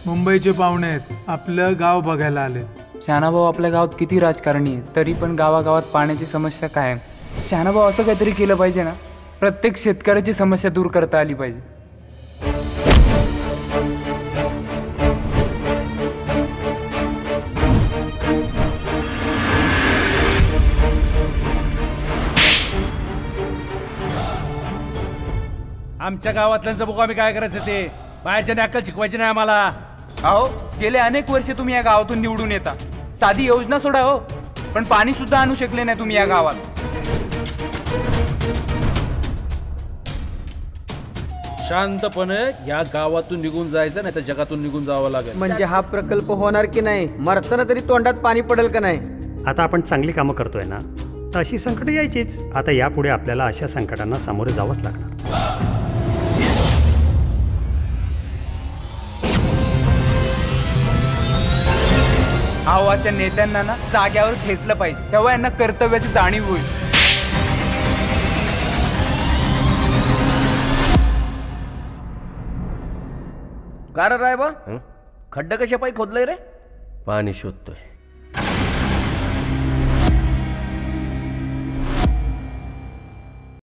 मुंबईचे पाहुणे आहेत, आपलं गाव बघायला आले. शहाणाभाऊ आपल्या गावात किती राजकारणी आहे तरी पण गावागावात पाण्याची समस्या कायम. शहाणाभाऊ असं काहीतरी केलं पाहिजे ना, प्रत्येक शेतकऱ्याची समस्या दूर करता आली पाहिजे. आमच्या गावातल्यांचं बघू आम्ही काय करायचं ते. बाहेरच्याने अक्कल शिकवायची नाही आम्हाला. अहो, गेले अनेक वर्षे तुम्ही या गावातून निवडून येता. साधी योजना सोडा हो, पण पाणी सुद्धा आणू शकले नाही तुम्ही या गावात. शांतपणे या गावातून निघून जायचं, नाही तर जगातून निघून जावं लागेल. म्हणजे हा प्रकल्प होणार की नाही, मरताना तरी तोंडात पाणी पडेल का नाही. आता आपण चांगली कामं करतोय ना, तर अशी संकट यायचीच. आता यापुढे आपल्याला अशा संकटांना सामोरे जावंच लागणार. अहो, अशा नेत्यांना ना जाग्यावर ठेचलं पाहिजे, तेव्हा यांना कर्तव्याची जाणीव होईल. का रे रायबा, खड्डा कशा पायी खोदलंय रे? पाणी शोधतोय.